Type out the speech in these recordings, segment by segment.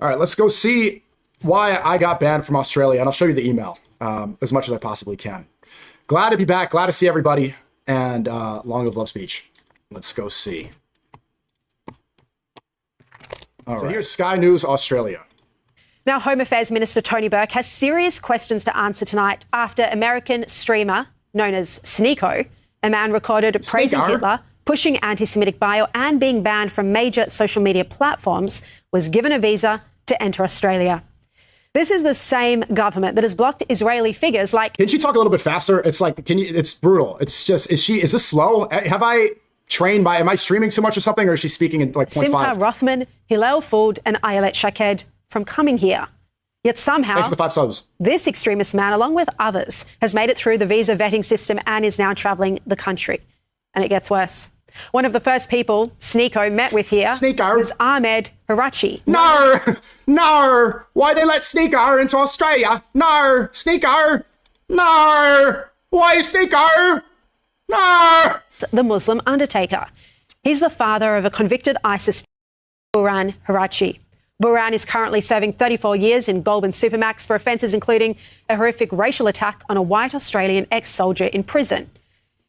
All right, let's go see why I got banned from Australia, and I'll show you the email as much as I possibly can. Glad to be back. Glad to see everybody, and long live love speech. Let's go see. All right. Here's Sky News Australia. Now, Home Affairs Minister Tony Burke has serious questions to answer tonight after American streamer known as SNEAKO, a man recorded praising Hitler, pushing anti-Semitic bio and being banned from major social media platforms, was given a visa to enter Australia. This is the same government that has blocked Israeli figures like... Can she talk a little bit faster? It's like, it's brutal. It's just, is this slow? Have I trained by, am I streaming too much or something? Or is she speaking in like 0.5? Simcha Rothman, Hillel Fuld and Ayelet Shaked from coming here. Yet somehow, thanks for the 5 subs. This extremist man, along with others, has made it through the visa vetting system and is now travelling the country. And it gets worse. One of the first people SNEAKO met with here was Ahmed Harachi. No! Why they let SNEAKO into Australia? No! SNEAKO! No! Why SNEAKO? No! The Muslim undertaker. He's the father of a convicted ISIS Buran Harachi. Buran is currently serving 34 years in Goulburn Supermax for offences including a horrific racial attack on a white Australian ex-soldier in prison.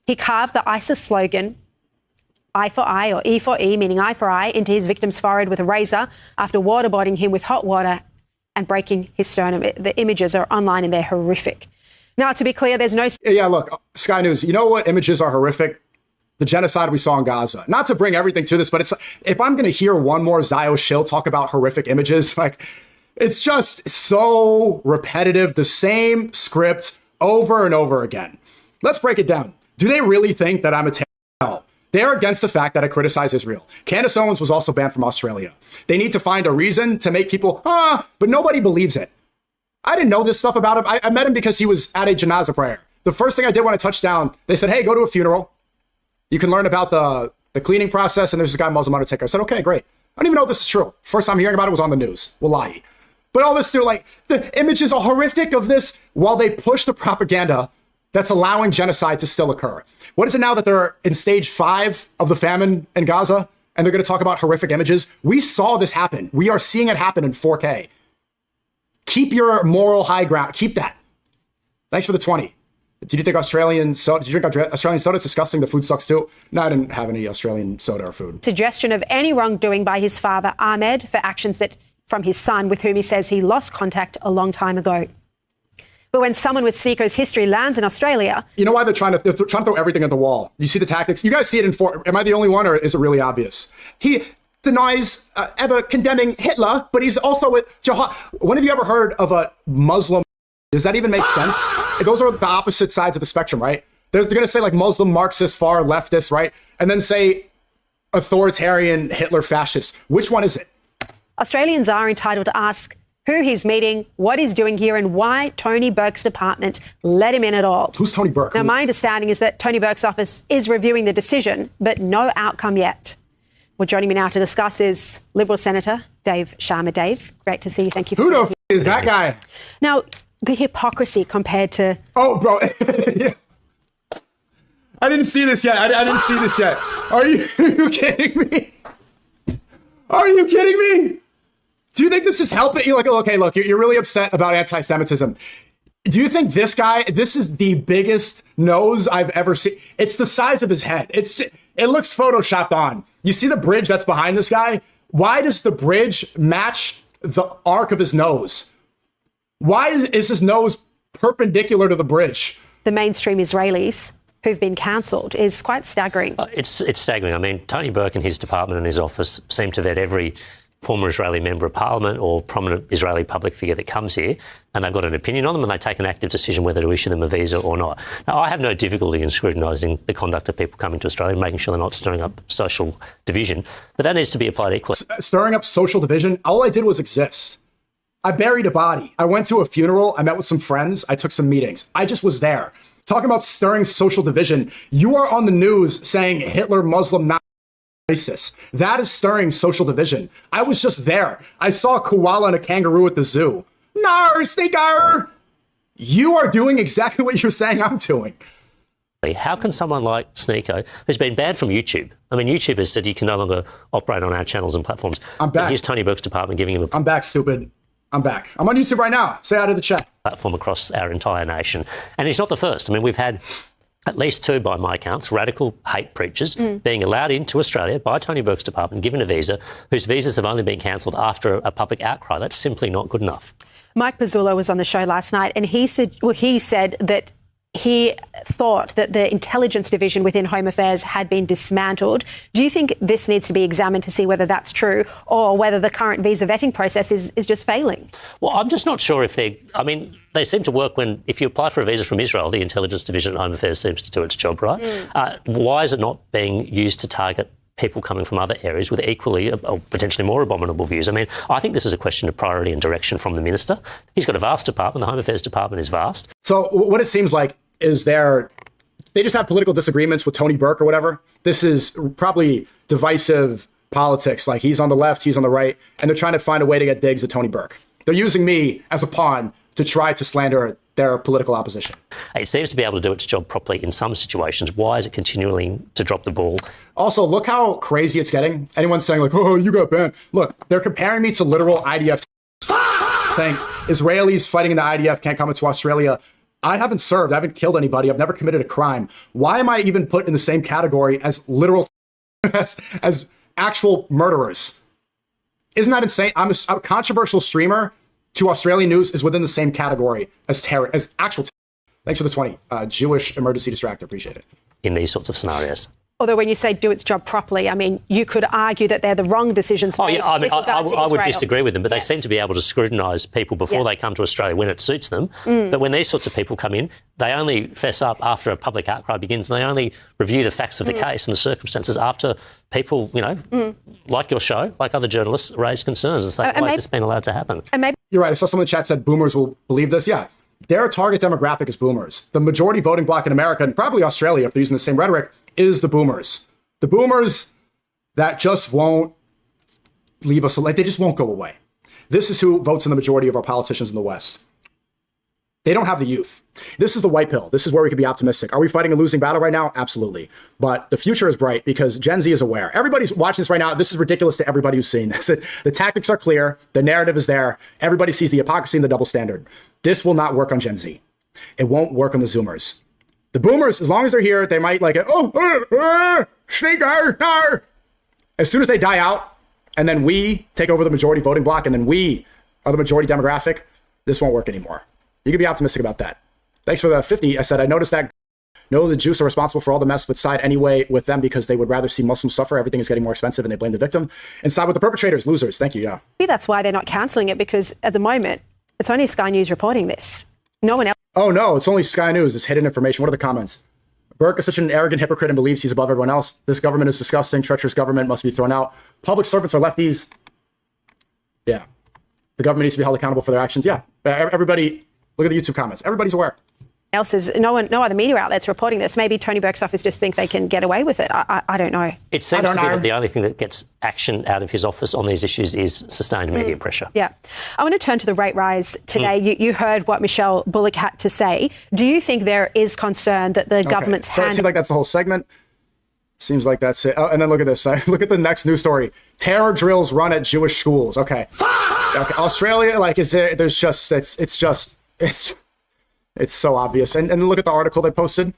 He carved the ISIS slogan, eye for eye, or E for E, meaning eye for eye, into his victim's forehead with a razor after waterboarding him with hot water and breaking his sternum. The images are online and they're horrific. Now, to be clear, there's no... Yeah, look, Sky News, you know what images are horrific? The genocide we saw in Gaza. Not to bring everything to this, but it's if I'm going to hear one more Zio shill talk about horrific images, like, it's just so repetitive, the same script over and over again. Let's break it down. Do they really think that I'm a terrorist? No. They're against the fact that I criticize Israel. Candace Owens was also banned from Australia. They need to find a reason to make people, but nobody believes it. I didn't know this stuff about him. I met him because he was at a janazah prayer. The first thing I did when I touched down, they said, hey, go to a funeral. You can learn about the cleaning process, and there's this guy, Muslim undertaker. I said, okay, great. I don't even know if this is true. First time hearing about it was on the news. Wallahi. But all this, dude, like, the images are horrific of this while they push the propaganda that's allowing genocide to still occur. What is it now that they're in stage 5 of the famine in Gaza, and they're going to talk about horrific images? We saw this happen. We are seeing it happen in 4K. Keep your moral high ground. Keep that. Thanks for the 20. Did you think Australian soda? Did you drink Australian soda? It's disgusting. The food sucks too. No, I didn't have any Australian soda or food. Suggestion of any wrongdoing by his father, Ahmed, for actions that from his son, with whom he says he lost contact a long time ago. But when someone with SNEAKO's history lands in Australia... You know why they're trying to throw everything at the wall? You see the tactics? You guys see it in 4... Am I the only one, or is it really obvious? He denies ever condemning Hitler, but he's also with jihad. When have you ever heard of a Muslim... Does that even make sense? Those are the opposite sides of the spectrum, right? They're going to say like Muslim, Marxist, far leftist, right? And then say authoritarian, Hitler, fascist. Which one is it? Australians are entitled to ask who he's meeting, what he's doing here, and why Tony Burke's department let him in at all. Who's Tony Burke? Now, my understanding is that Tony Burke's office is reviewing the decision, but no outcome yet. Well, joining me now to discuss is Liberal Senator Dave Sharma. Dave, great to see you. Thank you for being here. Who the f is that guy? Now, the hypocrisy compared to... Oh, bro. Yeah. I didn't see this yet. I didn't see this yet. Are you kidding me? Are you kidding me? Do you think this is helping you? Like, okay, look, you're really upset about anti-Semitism. Do you think this guy, this is the biggest nose I've ever seen? It's the size of his head. It looks photoshopped on. You see the bridge that's behind this guy? Why does the bridge match the arc of his nose? Why is his nose perpendicular to the bridge? The mainstream Israelis who've been cancelled is quite staggering. It's staggering. I mean, Tony Burke and his department and his office seem to vet every former Israeli member of parliament or prominent Israeli public figure that comes here, and they've got an opinion on them, and they take an active decision whether to issue them a visa or not. Now, I have no difficulty in scrutinising the conduct of people coming to Australia and making sure they're not stirring up social division, but that needs to be applied equally. Stirring up social division? All I did was exist. I buried a body. I went to a funeral. I met with some friends. I took some meetings. I just was there. Talking about stirring social division, you are on the news saying Hitler, Muslim, not ISIS. That is stirring social division. I was just there. I saw a koala and a kangaroo at the zoo. No, sneaker! You are doing exactly what you're saying I'm doing. How can someone like SNEAKO, who's been banned from YouTube, I mean, YouTube has said you can no longer operate on our channels and platforms. I'm back. Here's Tony Burke's department giving him a I'm back, stupid. I'm back. I'm on YouTube right now. Say hi to the chat. platform across our entire nation. And he's not the first. I mean, we've had at least 2, by my accounts, radical hate preachers being allowed into Australia by Tony Burke's department, given a visa, whose visas have only been cancelled after a public outcry. That's simply not good enough. Mike Pizzullo was on the show last night, and he said that he thought that the intelligence division within Home Affairs had been dismantled. Do you think this needs to be examined to see whether that's true, or whether the current visa vetting process is just failing? Well, I'm just not sure if I mean, they seem to work if you apply for a visa from Israel, the intelligence division at Home Affairs seems to do its job, right? Why is it not being used to target people coming from other areas with equally or potentially more abominable views? I mean, I think this is a question of priority and direction from the minister. He's got a vast department. The Home Affairs department is vast. So what it seems like is they just have political disagreements with Tony Burke or whatever. This is probably divisive politics. Like, he's on the left, he's on the right, and they're trying to find a way to get digs at Tony Burke. They're using me as a pawn to try to slander their political opposition. It seems to be able to do its job properly in some situations. Why is it continuing to drop the ball? Also, look how crazy it's getting. Anyone's saying like, oh, you got banned. Look, they're comparing me to literal IDF, saying Israelis fighting in the IDF can't come into Australia. I haven't served. I haven't killed anybody. I've never committed a crime. Why am I even put in the same category as literal, as actual murderers? Isn't that insane? I'm a controversial streamer to Australian news is within the same category as actual terror. Thanks for the 20. Jewish emergency distractor. Appreciate it. In these sorts of scenarios. Although when you say do its job properly, I mean, you could argue that they're the wrong decisions. Oh, yeah, I mean, I would disagree with them, but Yes. they seem to be able to scrutinise people before they come to Australia when it suits them. But when these sorts of people come in, they only fess up after a public outcry begins, and they only review the facts of the case and the circumstances after people, like your show, like other journalists, raise concerns and say, why has this been allowed to happen? And maybe You're right. I saw someone in the chat said boomers will believe this. Yeah. Their target demographic is boomers. The majority voting bloc in America, and probably Australia, if they're using the same rhetoric, is the boomers. The boomers that just won't leave us, like, they just won't go away. This is who votes in the majority of our politicians in the West. They don't have the youth. This is the white pill. This is where we can be optimistic. Are we fighting a losing battle right now? Absolutely. But the future is bright because Gen Z is aware. Everybody's watching this right now. This is ridiculous to everybody who's seen this. The tactics are clear. The narrative is there. Everybody sees the hypocrisy and the double standard. This will not work on Gen Z. It won't work on the Zoomers. The boomers, as long as they're here, they might like it. Sneaker. As soon as they die out, and then we take over the majority voting bloc, and then we are the majority demographic, this won't work anymore. You can be optimistic about that. Thanks for the 50. I said, I noticed that no, the Jews are responsible for all the mess, but side anyway with them because they would rather see Muslims suffer. Everything is getting more expensive and they blame the victim. And side with the perpetrators, losers. Thank you, yeah. maybe that's why they're not cancelling it, because at the moment, it's only Sky News reporting this. No one else. Oh, no, it's only Sky News. It's hidden information. What are the comments? Burke is such an arrogant hypocrite and believes he's above everyone else. This government is disgusting. Treacherous government must be thrown out. Public servants are lefties. Yeah. The government needs to be held accountable for their actions. Yeah. Everybody, look at the YouTube comments. Everybody's aware. No other media outlets reporting this. Maybe Tony Burke's office just think they can get away with it. I don't know. It seems to be that the only thing that gets action out of his office on these issues is sustained media pressure. Yeah. I want to turn to the rate rise today. You heard what Michelle Bullock had to say. Do you think there is concern that the government's So it seems like that's the whole segment. Seems like that's it. Oh, and then look at this. Look at the next news story. Terror drills run at Jewish schools. Okay. Okay. Australia, like, is there? There's just it's so obvious. And look at the article they posted.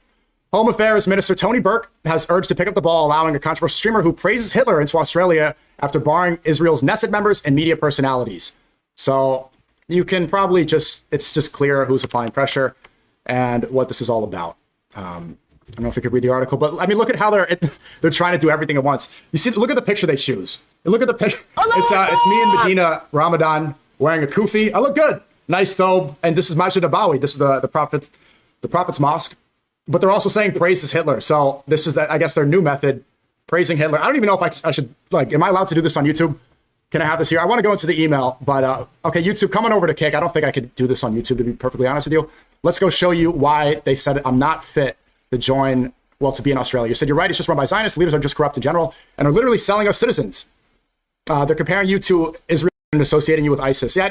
Home Affairs Minister Tony Burke has urged to pick up the ball, allowing a controversial streamer who praises Hitler into Australia after barring Israel's Knesset members and media personalities. So you can probably it's just clear who's applying pressure and what this is all about. I don't know if you could read the article, but I mean, look at how they're trying to do everything at once. You see, look at the picture they choose. Look at the picture. It's me and Medina Ramadan wearing a kufi. I look good. Nice though, and this is Masjid Nabawi. This is the Prophet's mosque. But they're also saying praises Hitler. So this is, I guess, their new method, praising Hitler. I don't even know if I should, like, am I allowed to do this on YouTube? Can I have this here? I want to go into the email, but okay, YouTube, come on over to Kick. I don't think I could do this on YouTube, to be perfectly honest with you. Let's go show you why they said I'm not fit to join, to be in Australia. You said you're right. It's just run by Zionists. Leaders are just corrupt in general and are literally selling us citizens. They're comparing you to Israel and associating you with ISIS. Yeah,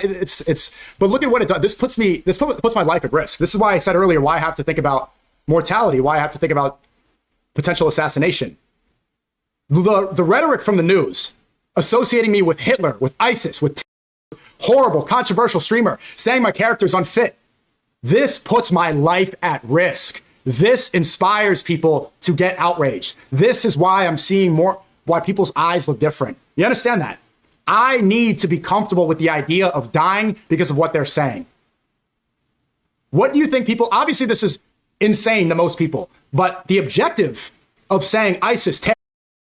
but look at what it does. This puts my life at risk. This is why I said earlier why I have to think about mortality, why I have to think about potential assassination. The rhetoric from the news associating me with Hitler, with ISIS, with horrible, controversial streamer, saying my character's unfit. This puts my life at risk. This inspires people to get outraged. This is why I'm seeing why people's eyes look different. You understand that? I need to be comfortable with the idea of dying because of what they're saying. What do you think people, obviously this is insane to most people, but the objective of saying ISIS,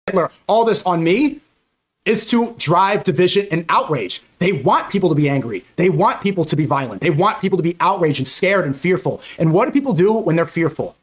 Hitler, all this on me is to drive division and outrage. They want people to be angry. They want people to be violent. They want people to be outraged and scared and fearful. And what do people do when they're fearful?